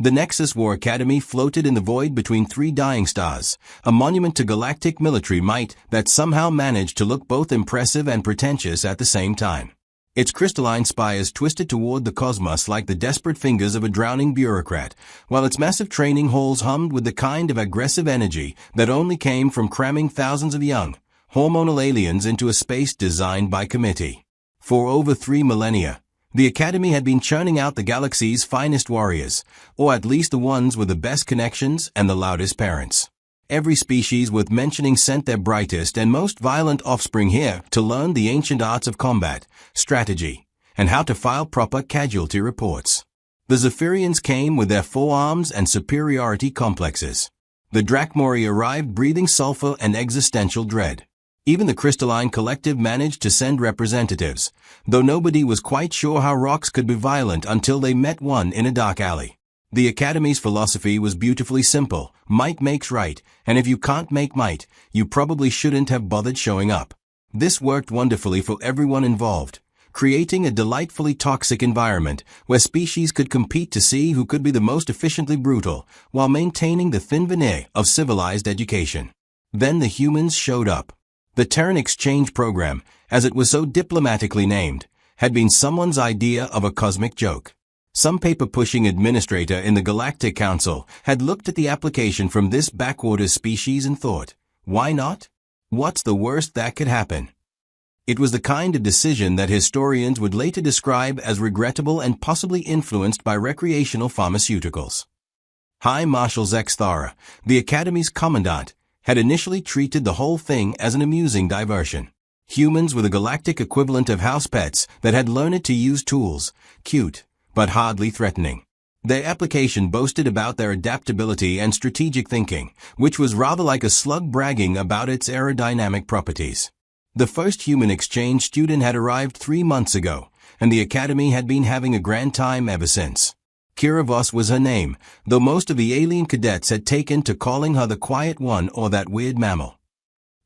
The Nexus War Academy floated in the void between three dying stars, a monument to galactic military might that somehow managed to look both impressive and pretentious at the same time. Its crystalline spires twisted toward the cosmos like the desperate fingers of a drowning bureaucrat, while its massive training halls hummed with the kind of aggressive energy that only came from cramming thousands of young, hormonal aliens into a space designed by committee. For over 3 millennia, the Academy had been churning out the galaxy's finest warriors, or at least the ones with the best connections and the loudest parents. Every species worth mentioning sent their brightest and most violent offspring here to learn the ancient arts of combat, strategy, and how to file proper casualty reports. The Zephyrians came with their forearms and superiority complexes. The Drachmori arrived breathing sulfur and existential dread. Even the crystalline collective managed to send representatives, though nobody was quite sure how rocks could be violent until they met one in a dark alley. The Academy's philosophy was beautifully simple: might makes right, and if you can't make might, you probably shouldn't have bothered showing up. This worked wonderfully for everyone involved, creating a delightfully toxic environment where species could compete to see who could be the most efficiently brutal, while maintaining the thin veneer of civilized education. Then the humans showed up. The Terran Exchange Program, as it was so diplomatically named, had been someone's idea of a cosmic joke. Some paper-pushing administrator in the Galactic Council had looked at the application from this backwater species and thought, why not? What's the worst that could happen? It was the kind of decision that historians would later describe as regrettable and possibly influenced by recreational pharmaceuticals. High Marshal Zexthara, the Academy's commandant, had initially treated the whole thing as an amusing diversion. Humans were the galactic equivalent of house pets that had learned to use tools, cute, but hardly threatening. Their application boasted about their adaptability and strategic thinking, which was rather like a slug bragging about its aerodynamic properties. The first human exchange student had arrived 3 months ago, and the Academy had been having a grand time ever since. Kira Voss was her name, though most of the alien cadets had taken to calling her the Quiet One or that weird mammal.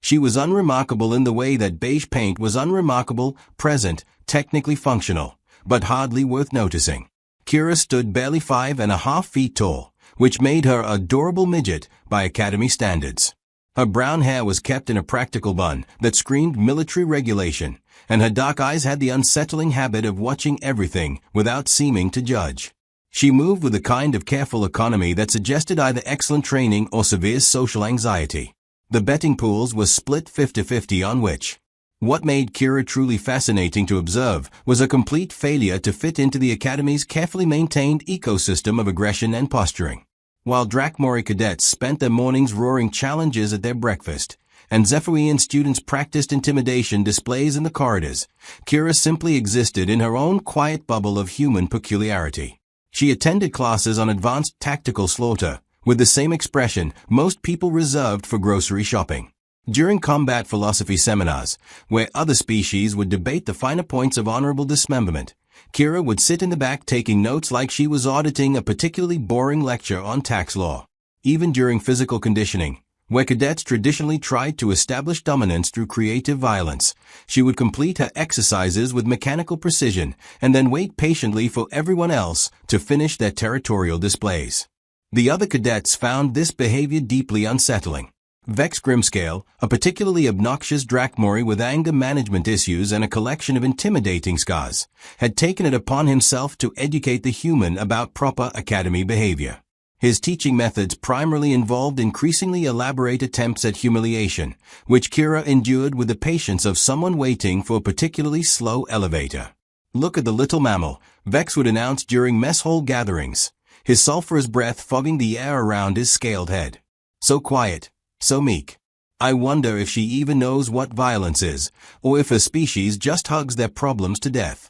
She was unremarkable in the way that beige paint was unremarkable, present, technically functional, but hardly worth noticing. Kira stood barely 5.5 feet tall, which made her an adorable midget by Academy standards. Her brown hair was kept in a practical bun that screamed military regulation, and her dark eyes had the unsettling habit of watching everything without seeming to judge. She moved with a kind of careful economy that suggested either excellent training or severe social anxiety. The betting pools were split 50-50 on which. What made Kira truly fascinating to observe was a complete failure to fit into the Academy's carefully maintained ecosystem of aggression and posturing. While Drachmori cadets spent their mornings roaring challenges at their breakfast, and Zephyrian students practiced intimidation displays in the corridors, Kira simply existed in her own quiet bubble of human peculiarity. She attended classes on advanced tactical slaughter, with the same expression most people reserved for grocery shopping. During combat philosophy seminars, where other species would debate the finer points of honorable dismemberment, Kira would sit in the back taking notes like she was auditing a particularly boring lecture on tax law. Even during physical conditioning, where cadets traditionally tried to establish dominance through creative violence, she would complete her exercises with mechanical precision and then wait patiently for everyone else to finish their territorial displays. The other cadets found this behavior deeply unsettling. Vex Grimscale, a particularly obnoxious Drachmori with anger management issues and a collection of intimidating scars, had taken it upon himself to educate the human about proper Academy behavior. His teaching methods primarily involved increasingly elaborate attempts at humiliation, which Kira endured with the patience of someone waiting for a particularly slow elevator. "Look at the little mammal," Vex would announce during mess hall gatherings, his sulphurous breath fogging the air around his scaled head. "So quiet. So meek. I wonder if she even knows what violence is, or if her species just hugs their problems to death."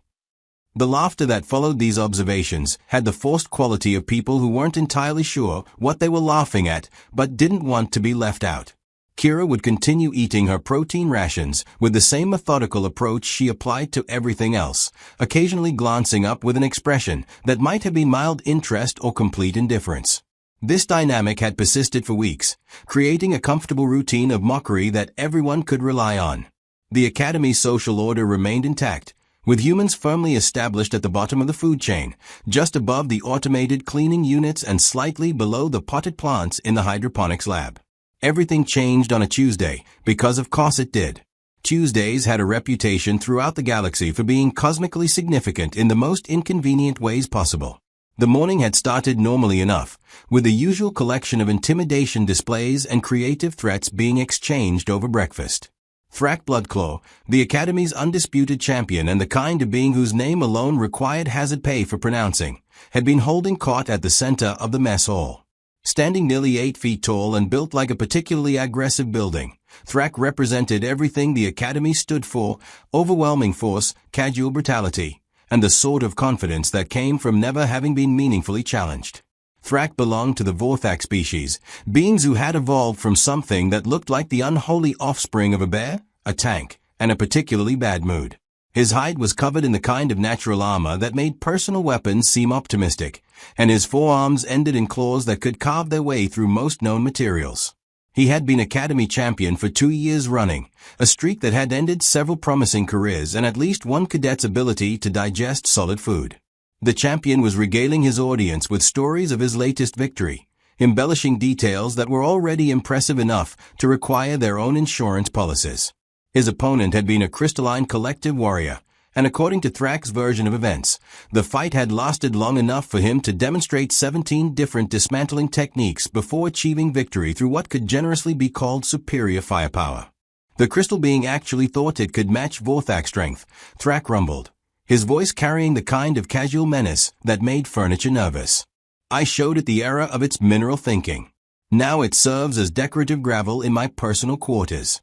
The laughter that followed these observations had the forced quality of people who weren't entirely sure what they were laughing at, but didn't want to be left out. Kira would continue eating her protein rations with the same methodical approach she applied to everything else, occasionally glancing up with an expression that might have been mild interest or complete indifference. This dynamic had persisted for weeks, creating a comfortable routine of mockery that everyone could rely on. The Academy's social order remained intact, with humans firmly established at the bottom of the food chain, just above the automated cleaning units and slightly below the potted plants in the hydroponics lab. Everything changed on a Tuesday, because of course it did. Tuesdays had a reputation throughout the galaxy for being cosmically significant in the most inconvenient ways possible. The morning had started normally enough, with the usual collection of intimidation displays and creative threats being exchanged over breakfast. Thrak Bloodclaw, the Academy's undisputed champion and the kind of being whose name alone required hazard pay for pronouncing, had been holding court at the center of the mess hall. Standing nearly 8 feet tall and built like a particularly aggressive building, Thrak represented everything the Academy stood for: overwhelming force, casual brutality, and the sort of confidence that came from never having been meaningfully challenged. Thrak belonged to the Vorthak species, beings who had evolved from something that looked like the unholy offspring of a bear, a tank, and a particularly bad mood. His hide was covered in the kind of natural armor that made personal weapons seem optimistic, and his forearms ended in claws that could carve their way through most known materials. He had been Academy champion for 2 years running, a streak that had ended several promising careers and at least one cadet's ability to digest solid food. The champion was regaling his audience with stories of his latest victory, embellishing details that were already impressive enough to require their own insurance policies. His opponent had been a crystalline collective warrior, and according to Thrak's version of events, the fight had lasted long enough for him to demonstrate 17 different dismantling techniques before achieving victory through what could generously be called superior firepower. The crystal being actually thought it could match Vorthak strength, Thrak rumbled, his voice carrying the kind of casual menace that made furniture nervous. I showed it the error of its mineral thinking. Now it serves as decorative gravel in my personal quarters.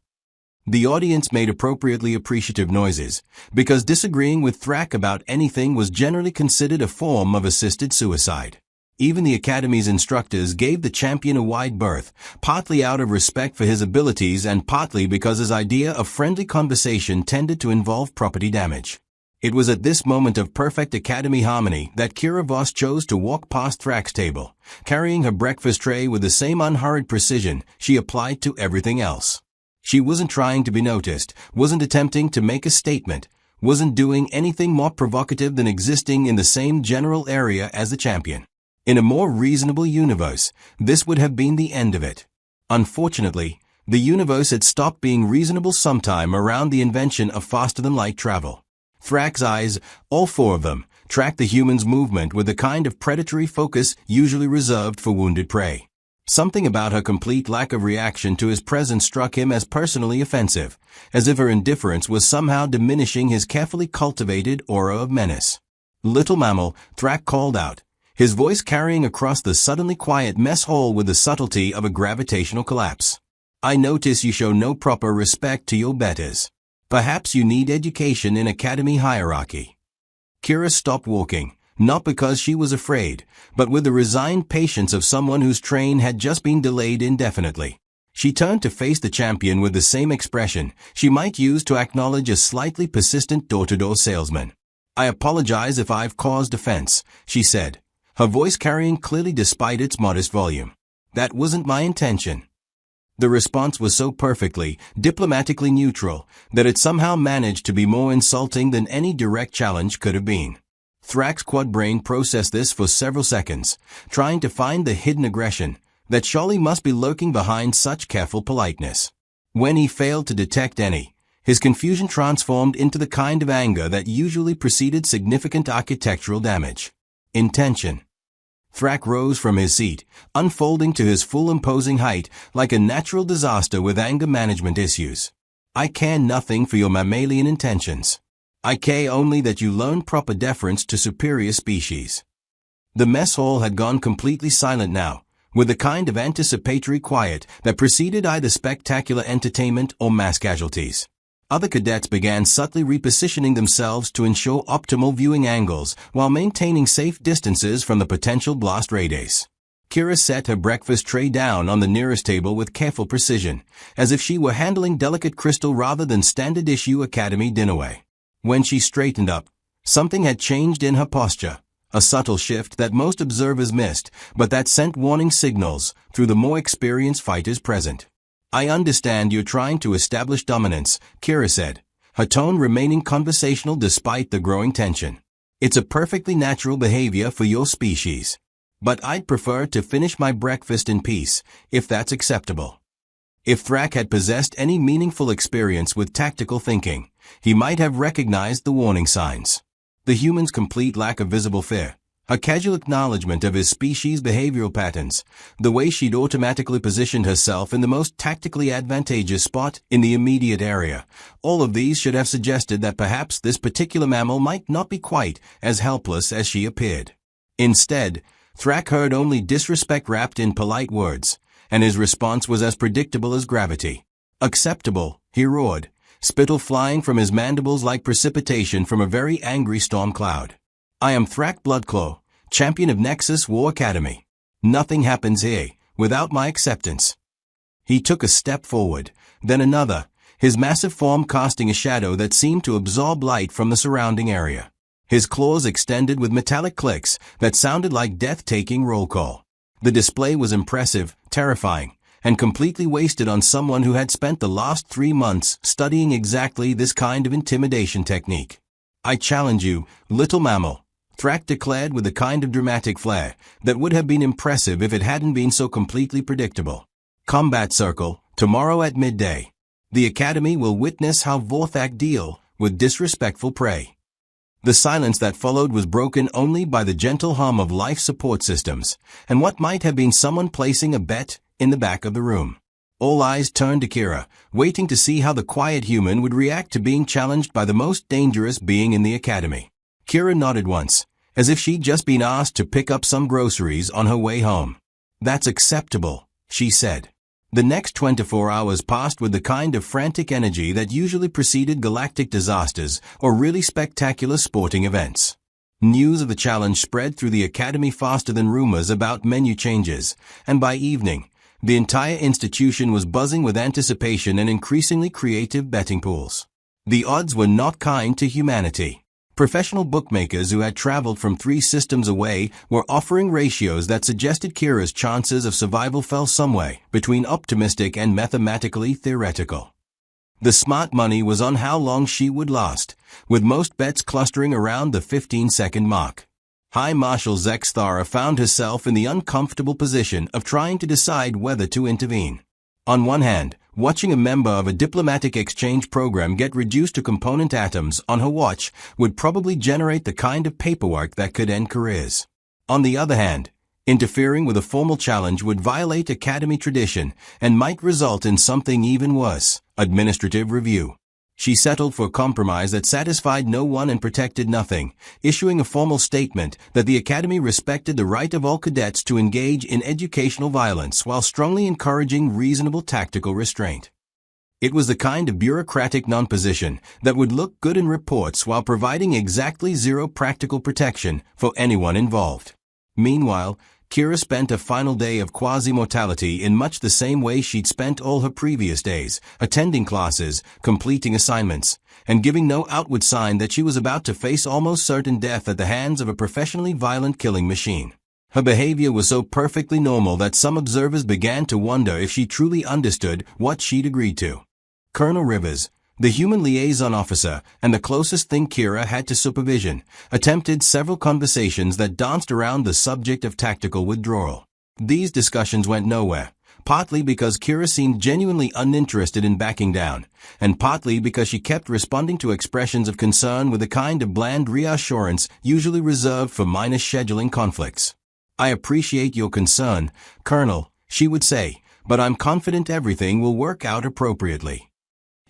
The audience made appropriately appreciative noises, because disagreeing with Thrak about anything was generally considered a form of assisted suicide. Even the Academy's instructors gave the champion a wide berth, partly out of respect for his abilities and partly because his idea of friendly conversation tended to involve property damage. It was at this moment of perfect Academy harmony that Kira Voss chose to walk past Thrak's table, carrying her breakfast tray with the same unhurried precision she applied to everything else. She wasn't trying to be noticed, wasn't attempting to make a statement, wasn't doing anything more provocative than existing in the same general area as the champion. In a more reasonable universe, this would have been the end of it. Unfortunately, the universe had stopped being reasonable sometime around the invention of faster-than-light travel. Thrak's eyes, all 4 of them, tracked the human's movement with the kind of predatory focus usually reserved for wounded prey. Something about her complete lack of reaction to his presence struck him as personally offensive, as if her indifference was somehow diminishing his carefully cultivated aura of menace. "Little mammal," Thrak called out, his voice carrying across the suddenly quiet mess hall with the subtlety of a gravitational collapse. "I notice you show no proper respect to your betters. Perhaps you need education in Academy hierarchy." Kira stopped walking, not because she was afraid, but with the resigned patience of someone whose train had just been delayed indefinitely. She turned to face the champion with the same expression she might use to acknowledge a slightly persistent door-to-door salesman. "I apologize if I've caused offense," she said, her voice carrying clearly despite its modest volume. "That wasn't my intention." The response was so perfectly, diplomatically neutral, that it somehow managed to be more insulting than any direct challenge could have been. Thrak's quad brain processed this for several seconds, trying to find the hidden aggression that surely must be lurking behind such careful politeness. When he failed to detect any, his confusion transformed into the kind of anger that usually preceded significant architectural damage. Intention. Thrak rose from his seat, unfolding to his full imposing height like a natural disaster with anger management issues. "I care nothing for your mammalian intentions. I care only that you learn proper deference to superior species." The mess hall had gone completely silent now, with the kind of anticipatory quiet that preceded either spectacular entertainment or mass casualties. Other cadets began subtly repositioning themselves to ensure optimal viewing angles while maintaining safe distances from the potential blast radius. Kira set her breakfast tray down on the nearest table with careful precision, as if she were handling delicate crystal rather than standard-issue Academy dinnerware. When she straightened up, something had changed in her posture, a subtle shift that most observers missed, but that sent warning signals through the more experienced fighters present. "I understand you're trying to establish dominance," Kira said, her tone remaining conversational despite the growing tension. "It's a perfectly natural behavior for your species. But I'd prefer to finish my breakfast in peace, if that's acceptable." If Thrak had possessed any meaningful experience with tactical thinking, he might have recognized the warning signs. The human's complete lack of visible fear, a casual acknowledgement of his species' behavioral patterns, the way she'd automatically positioned herself in the most tactically advantageous spot in the immediate area, all of these should have suggested that perhaps this particular mammal might not be quite as helpless as she appeared. Instead, Thrak heard only disrespect wrapped in polite words, and his response was as predictable as gravity. "Acceptable," he roared, spittle flying from his mandibles like precipitation from a very angry storm cloud. "I am Thrak Bloodclaw, champion of Nexus War Academy. Nothing happens here without my acceptance." He took a step forward, then another, his massive form casting a shadow that seemed to absorb light from the surrounding area. His claws extended with metallic clicks that sounded like death taking roll call. The display was impressive, terrifying, and completely wasted on someone who had spent the last 3 months studying exactly this kind of intimidation technique. "I challenge you, little mammal," Thrak declared with a kind of dramatic flair that would have been impressive if it hadn't been so completely predictable. "Combat circle, tomorrow at midday. The Academy will witness how Vorthak deal with disrespectful prey." The silence that followed was broken only by the gentle hum of life support systems, and what might have been someone placing a bet in the back of the room. All eyes turned to Kira, waiting to see how the quiet human would react to being challenged by the most dangerous being in the Academy. Kira nodded once, as if she'd just been asked to pick up some groceries on her way home. "That's acceptable," she said. The next 24 hours passed with the kind of frantic energy that usually preceded galactic disasters or really spectacular sporting events. News of the challenge spread through the Academy faster than rumors about menu changes, and by evening, the entire institution was buzzing with anticipation and increasingly creative betting pools. The odds were not kind to humanity. Professional bookmakers who had traveled from 3 systems away were offering ratios that suggested Kira's chances of survival fell somewhere between optimistic and mathematically theoretical. The smart money was on how long she would last, with most bets clustering around the 15-second mark. High Marshal Zexthara found herself in the uncomfortable position of trying to decide whether to intervene. On one hand, watching a member of a diplomatic exchange program get reduced to component atoms on her watch would probably generate the kind of paperwork that could end careers. On the other hand, interfering with a formal challenge would violate Academy tradition and might result in something even worse, administrative review. She settled for a compromise that satisfied no one and protected nothing, issuing a formal statement that the Academy respected the right of all cadets to engage in educational violence while strongly encouraging reasonable tactical restraint. It was the kind of bureaucratic non-position that would look good in reports while providing exactly zero practical protection for anyone involved. Meanwhile, Kira spent a final day of quasi-mortality in much the same way she'd spent all her previous days, attending classes, completing assignments, and giving no outward sign that she was about to face almost certain death at the hands of a professionally violent killing machine. Her behavior was so perfectly normal that some observers began to wonder if she truly understood what she'd agreed to. Colonel Rivers, the human liaison officer and the closest thing Kira had to supervision, attempted several conversations that danced around the subject of tactical withdrawal. These discussions went nowhere, partly because Kira seemed genuinely uninterested in backing down, and partly because she kept responding to expressions of concern with a kind of bland reassurance usually reserved for minor scheduling conflicts. "I appreciate your concern, Colonel," she would say, "but I'm confident everything will work out appropriately."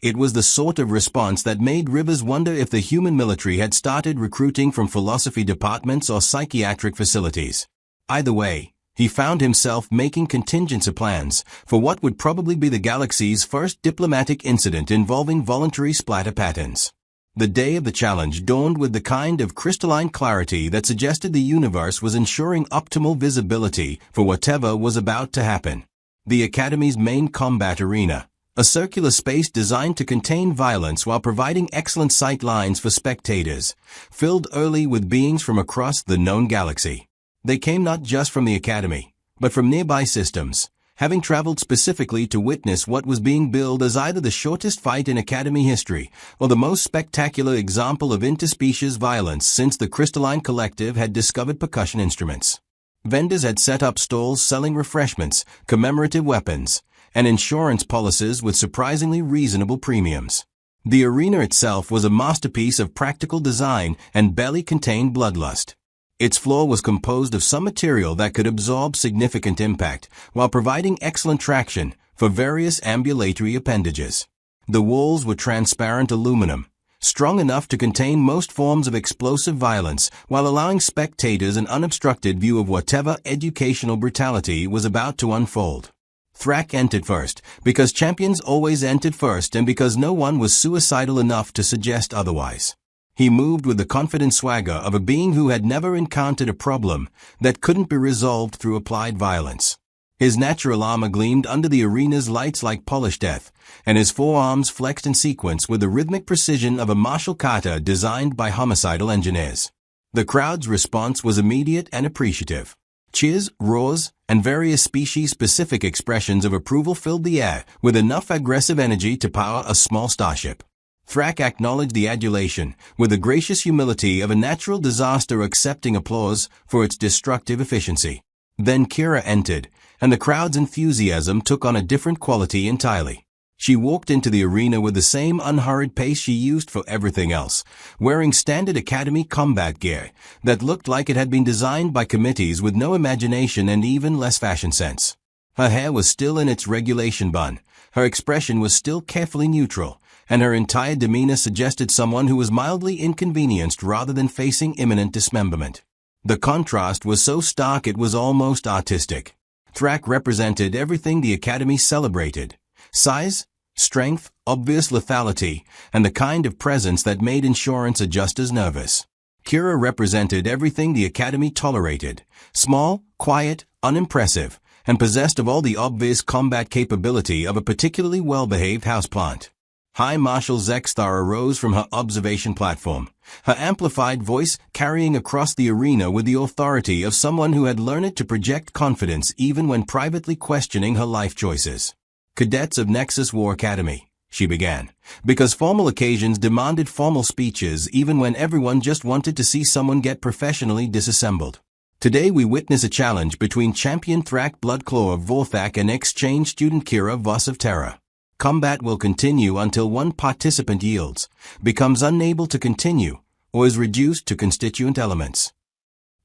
It was the sort of response that made Rivers wonder if the human military had started recruiting from philosophy departments or psychiatric facilities. Either way, he found himself making contingency plans for what would probably be the galaxy's first diplomatic incident involving voluntary splatter patterns. The day of the challenge dawned with the kind of crystalline clarity that suggested the universe was ensuring optimal visibility for whatever was about to happen. The Academy's main combat arena, a circular space designed to contain violence while providing excellent sight lines for spectators, filled early with beings from across the known galaxy. They came not just from the Academy, but from nearby systems, having traveled specifically to witness what was being billed as either the shortest fight in Academy history or the most spectacular example of interspecies violence since the Crystalline Collective had discovered percussion instruments. Vendors had set up stalls selling refreshments, commemorative weapons, and insurance policies with surprisingly reasonable premiums. The arena itself was a masterpiece of practical design and barely contained bloodlust. Its floor was composed of some material that could absorb significant impact while providing excellent traction for various ambulatory appendages. The walls were transparent aluminum, strong enough to contain most forms of explosive violence while allowing spectators an unobstructed view of whatever educational brutality was about to unfold. Thrak entered first, because champions always entered first and because no one was suicidal enough to suggest otherwise. He moved with the confident swagger of a being who had never encountered a problem that couldn't be resolved through applied violence. His natural armor gleamed under the arena's lights like polished death, and his forearms flexed in sequence with the rhythmic precision of a martial kata designed by homicidal engineers. The crowd's response was immediate and appreciative. Cheers, roars, and various species-specific expressions of approval filled the air with enough aggressive energy to power a small starship. Thrak acknowledged the adulation with the gracious humility of a natural disaster accepting applause for its destructive efficiency. Then Kira entered, and the crowd's enthusiasm took on a different quality entirely. She walked into the arena with the same unhurried pace she used for everything else, wearing standard Academy combat gear that looked like it had been designed by committees with no imagination and even less fashion sense. Her hair was still in its regulation bun, her expression was still carefully neutral, and her entire demeanor suggested someone who was mildly inconvenienced rather than facing imminent dismemberment. The contrast was so stark it was almost artistic. Thrak represented everything the Academy celebrated: size, strength, obvious lethality, and the kind of presence that made insurance adjusters nervous. Kira represented everything the Academy tolerated: small, quiet, unimpressive, and possessed of all the obvious combat capability of a particularly well-behaved houseplant. High Marshal Zexthar arose from her observation platform, her amplified voice carrying across the arena with the authority of someone who had learned to project confidence even when privately questioning her life choices. "Cadets of Nexus War Academy," she began, because formal occasions demanded formal speeches even when everyone just wanted to see someone get professionally disassembled. Today we witness a challenge between champion Thrak Bloodclaw of Vorthak and exchange student Kira Voss of Terra. Combat will continue until one participant yields, becomes unable to continue, or is reduced to constituent elements.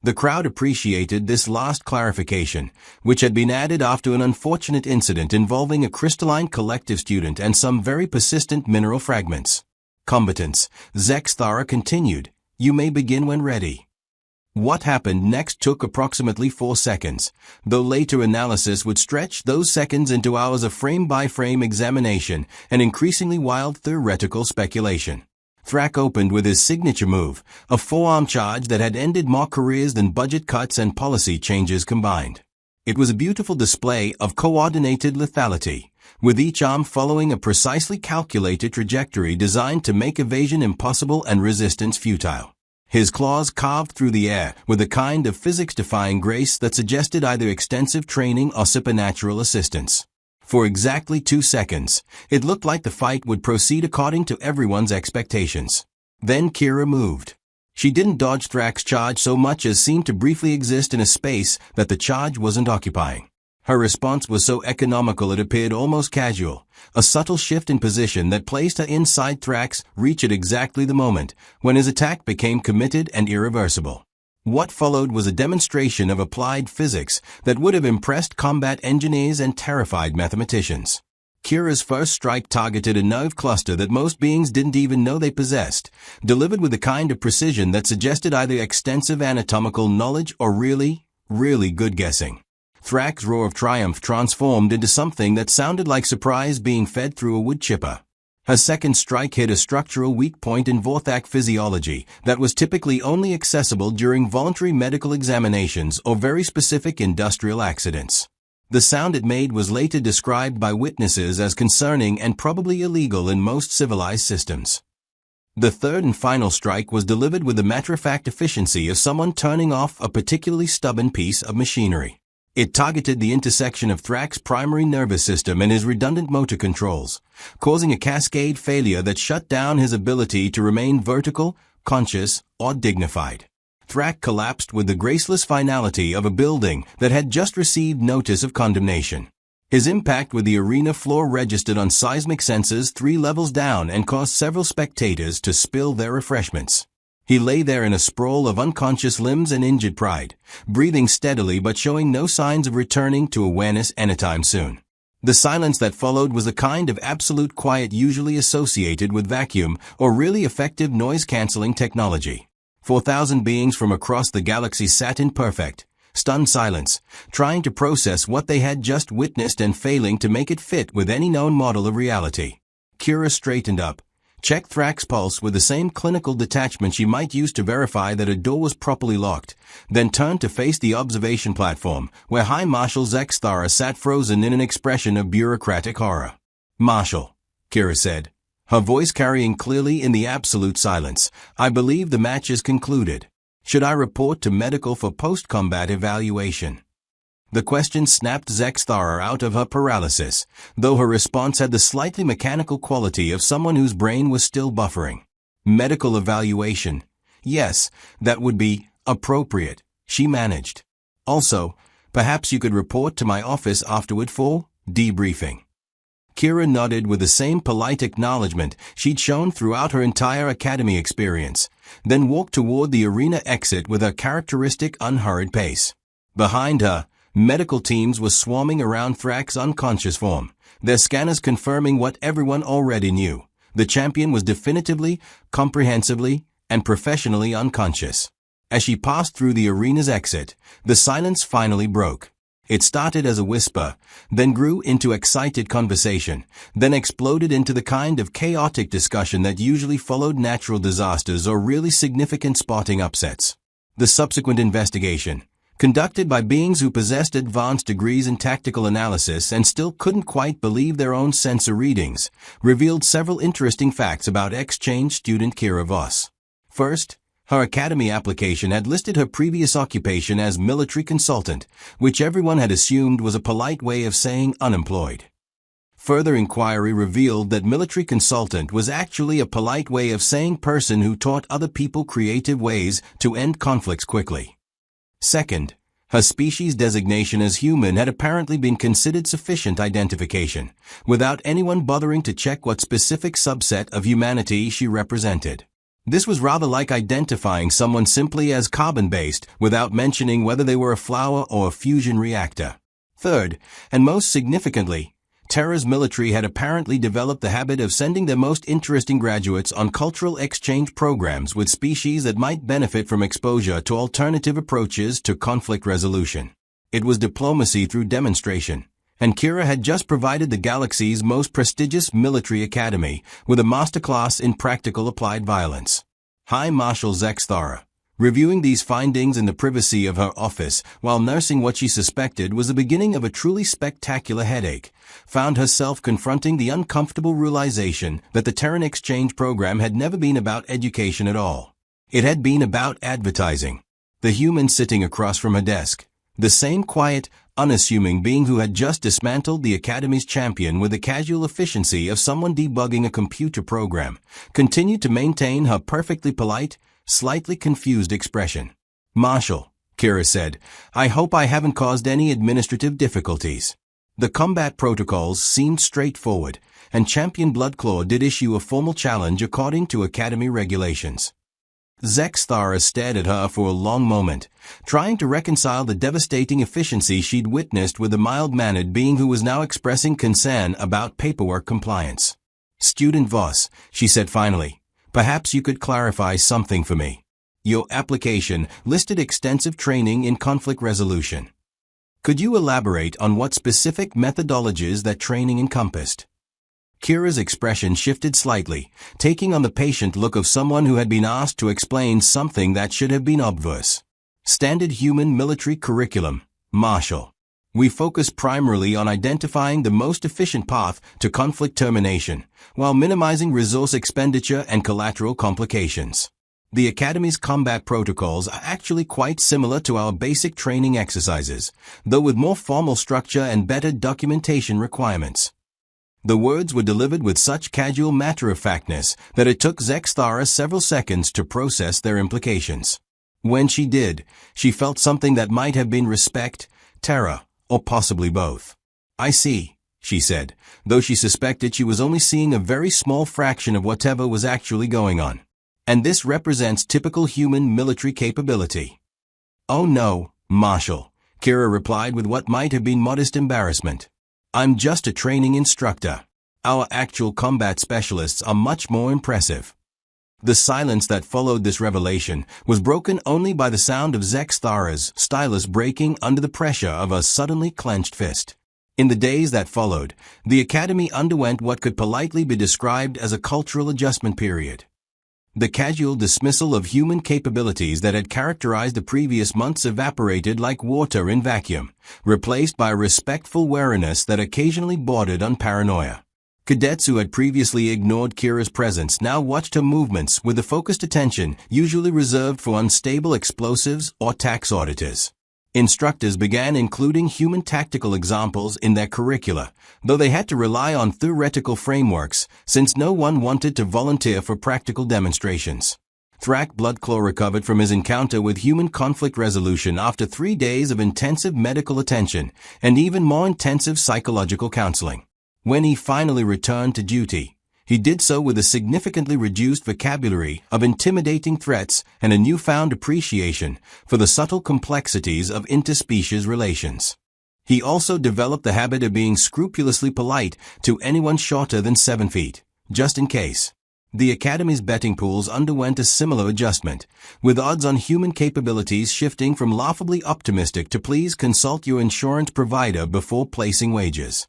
The crowd appreciated this last clarification, which had been added after an unfortunate incident involving a Crystalline Collective student and some very persistent mineral fragments. "Combatants," Zexthara continued, "you may begin when ready." What happened next took approximately 4 seconds, though later analysis would stretch those seconds into hours of frame-by-frame examination and increasingly wild theoretical speculation. Thrak opened with his signature move, a forearm charge that had ended more careers than budget cuts and policy changes combined. It was a beautiful display of coordinated lethality, with each arm following a precisely calculated trajectory designed to make evasion impossible and resistance futile. His claws carved through the air with a kind of physics-defying grace that suggested either extensive training or supernatural assistance. For exactly 2 seconds, it looked like the fight would proceed according to everyone's expectations. Then Kira moved. She didn't dodge Thrak's charge so much as seemed to briefly exist in a space that the charge wasn't occupying. Her response was so economical it appeared almost casual, a subtle shift in position that placed her inside Thrak's reach at exactly the moment when his attack became committed and irreversible. What followed was a demonstration of applied physics that would have impressed combat engineers and terrified mathematicians. Kira's first strike targeted a nerve cluster that most beings didn't even know they possessed, delivered with a kind of precision that suggested either extensive anatomical knowledge or really good guessing. Thrak's roar of triumph transformed into something that sounded like surprise being fed through a wood chipper. Her second strike hit a structural weak point in Vorthak physiology that was typically only accessible during voluntary medical examinations or very specific industrial accidents. The sound it made was later described by witnesses as concerning and probably illegal in most civilized systems. The third and final strike was delivered with the matter-of-fact efficiency of someone turning off a particularly stubborn piece of machinery. It targeted the intersection of Thrak's primary nervous system and his redundant motor controls, causing a cascade failure that shut down his ability to remain vertical, conscious, or dignified. Thrak collapsed with the graceless finality of a building that had just received notice of condemnation. His impact with the arena floor registered on seismic sensors 3 levels down and caused several spectators to spill their refreshments. He lay there in a sprawl of unconscious limbs and injured pride, breathing steadily but showing no signs of returning to awareness anytime soon. The silence that followed was the kind of absolute quiet usually associated with vacuum or really effective noise-canceling technology. 4,000 beings from across the galaxy sat in perfect, stunned silence, trying to process what they had just witnessed and failing to make it fit with any known model of reality. Kira straightened up, checked Thrak's pulse with the same clinical detachment she might use to verify that a door was properly locked, then turned to face the observation platform, where High Marshal Zexthara sat frozen in an expression of bureaucratic horror. "Marshal," Kira said, her voice carrying clearly in the absolute silence, "I believe the match is concluded. Should I report to medical for post-combat evaluation?" The question snapped Zexthara out of her paralysis, though her response had the slightly mechanical quality of someone whose brain was still buffering. "Medical evaluation. Yes, that would be appropriate," she managed. "Also, perhaps you could report to my office afterward for debriefing." Kira nodded with the same polite acknowledgement she'd shown throughout her entire academy experience, then walked toward the arena exit with her characteristic unhurried pace. Behind her, medical teams were swarming around Thrak's unconscious form, their scanners confirming what everyone already knew. The champion was definitively, comprehensively, and professionally unconscious. As she passed through the arena's exit, the silence finally broke. It started as a whisper, then grew into excited conversation, then exploded into the kind of chaotic discussion that usually followed natural disasters or really significant sporting upsets. The subsequent investigation, conducted by beings who possessed advanced degrees in tactical analysis and still couldn't quite believe their own sensor readings, revealed several interesting facts about exchange student Kira Voss. First, her academy application had listed her previous occupation as military consultant, which everyone had assumed was a polite way of saying unemployed. Further inquiry revealed that military consultant was actually a polite way of saying person who taught other people creative ways to end conflicts quickly. Second, her species designation as human had apparently been considered sufficient identification, without anyone bothering to check what specific subset of humanity she represented. This was rather like identifying someone simply as carbon-based without mentioning whether they were a flower or a fusion reactor. Third, and most significantly, Terra's military had apparently developed the habit of sending their most interesting graduates on cultural exchange programs with species that might benefit from exposure to alternative approaches to conflict resolution. It was diplomacy through demonstration. And Kira had just provided the galaxy's most prestigious military academy with a masterclass in practical applied violence. High Marshal Zexthara, reviewing these findings in the privacy of her office while nursing what she suspected was the beginning of a truly spectacular headache, found herself confronting the uncomfortable realization that the Terran exchange program had never been about education at all. It had been about advertising. The human sitting across from her desk, the same quiet, unassuming being who had just dismantled the Academy's champion with the casual efficiency of someone debugging a computer program, continued to maintain her perfectly polite, slightly confused expression. "Marshal," Kira said, "I hope I haven't caused any administrative difficulties." The combat protocols seemed straightforward, and Champion Bloodclaw did issue a formal challenge according to Academy regulations. Zexthara stared at her for a long moment, trying to reconcile the devastating efficiency she'd witnessed with the mild-mannered being who was now expressing concern about paperwork compliance. "Student Voss," she said finally, "perhaps you could clarify something for me. Your application listed extensive training in conflict resolution. Could you elaborate on what specific methodologies that training encompassed?" Kira's expression shifted slightly, taking on the patient look of someone who had been asked to explain something that should have been obvious. "Standard human military curriculum, Marshal. We focus primarily on identifying the most efficient path to conflict termination, while minimizing resource expenditure and collateral complications. The Academy's combat protocols are actually quite similar to our basic training exercises, though with more formal structure and better documentation requirements. The words were delivered with such casual matter-of-factness that it took Zexthara several seconds to process their implications. When she did, she felt something that might have been respect, terror, or possibly both. "I see," she said, though she suspected she was only seeing a very small fraction of whatever was actually going on. "And this represents typical human military capability." "Oh no, Marshal," Kira replied with what might have been modest embarrassment. "I'm just a training instructor. Our actual combat specialists are much more impressive." The silence that followed this revelation was broken only by the sound of Zexthara's stylus breaking under the pressure of a suddenly clenched fist. In the days that followed, the Academy underwent what could politely be described as a cultural adjustment period. The casual dismissal of human capabilities that had characterized the previous months evaporated like water in vacuum, replaced by a respectful wariness that occasionally bordered on paranoia. Cadets who had previously ignored Kira's presence now watched her movements with the focused attention usually reserved for unstable explosives or tax auditors. Instructors began including human tactical examples in their curricula, though they had to rely on theoretical frameworks since no one wanted to volunteer for practical demonstrations. Thrak Bloodclaw recovered from his encounter with human conflict resolution after 3 days of intensive medical attention and even more intensive psychological counseling. When he finally returned to duty, he did so with a significantly reduced vocabulary of intimidating threats and a newfound appreciation for the subtle complexities of interspecies relations. He also developed the habit of being scrupulously polite to anyone shorter than 7 feet, just in case. The Academy's betting pools underwent a similar adjustment, with odds on human capabilities shifting from laughably optimistic to "please consult your insurance provider before placing wagers."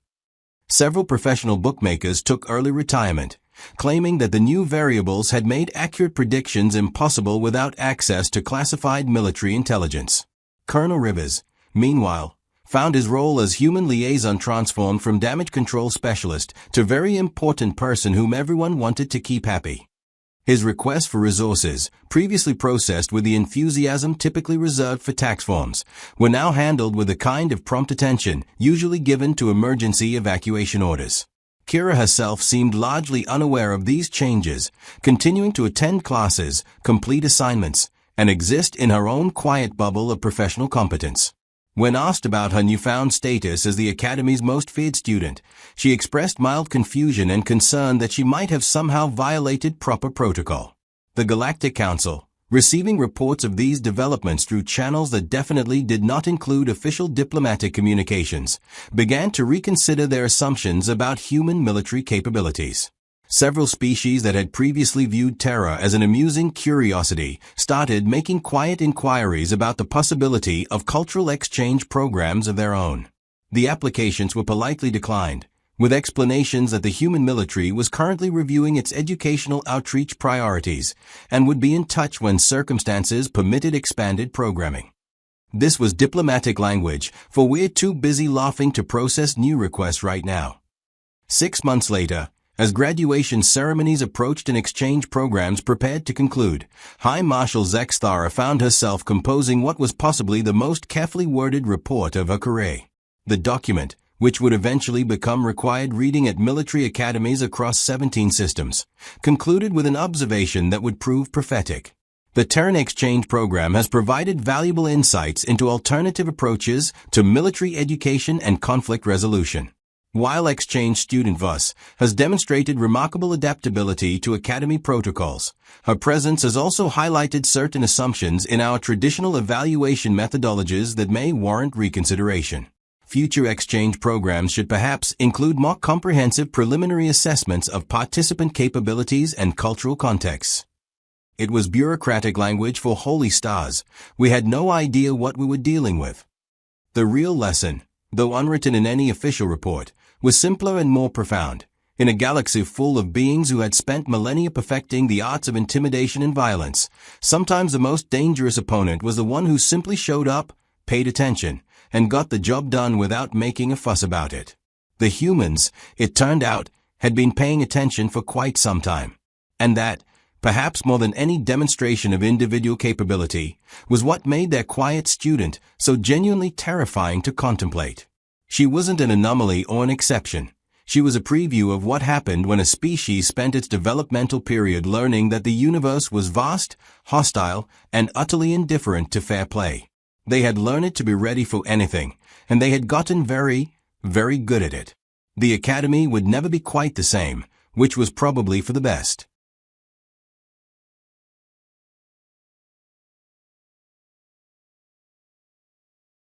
Several professional bookmakers took early retirement, claiming that the new variables had made accurate predictions impossible without access to classified military intelligence. Colonel Rivers, meanwhile, found his role as human liaison transformed from damage control specialist to very important person whom everyone wanted to keep happy. His requests for resources, previously processed with the enthusiasm typically reserved for tax forms, were now handled with the kind of prompt attention usually given to emergency evacuation orders. Kira herself seemed largely unaware of these changes, continuing to attend classes, complete assignments, and exist in her own quiet bubble of professional competence. When asked about her newfound status as the Academy's most feared student, she expressed mild confusion and concern that she might have somehow violated proper protocol. The Galactic Council, receiving reports of these developments through channels that definitely did not include official diplomatic communications, began to reconsider their assumptions about human military capabilities. Several species that had previously viewed terror as an amusing curiosity started making quiet inquiries about the possibility of cultural exchange programs of their own. The applications were politely declined, with explanations that the human military was currently reviewing its educational outreach priorities and would be in touch when circumstances permitted expanded programming. This was diplomatic language, for we're too busy laughing to process new requests right now. 6 months later, as graduation ceremonies approached and exchange programs prepared to conclude, High Marshal Zexthara found herself composing what was possibly the most carefully worded report of her career. The document, which would eventually become required reading at military academies across 17 systems, concluded with an observation that would prove prophetic. The Terran Exchange Program has provided valuable insights into alternative approaches to military education and conflict resolution. While exchange student Vos has demonstrated remarkable adaptability to Academy protocols, her presence has also highlighted certain assumptions in our traditional evaluation methodologies that may warrant reconsideration. Future exchange programs should perhaps include more comprehensive preliminary assessments of participant capabilities and cultural contexts. It was bureaucratic language for holy stars. We had no idea what we were dealing with. The real lesson, though unwritten in any official report, was simpler and more profound. In a galaxy full of beings who had spent millennia perfecting the arts of intimidation and violence, sometimes the most dangerous opponent was the one who simply showed up, paid attention, and got the job done without making a fuss about it. The humans, it turned out, had been paying attention for quite some time. And that, perhaps more than any demonstration of individual capability, was what made their quiet student so genuinely terrifying to contemplate. She wasn't an anomaly or an exception. She was a preview of what happened when a species spent its developmental period learning that the universe was vast, hostile, and utterly indifferent to fair play. They had learned to be ready for anything, and they had gotten very, very good at it. The Academy would never be quite the same, which was probably for the best.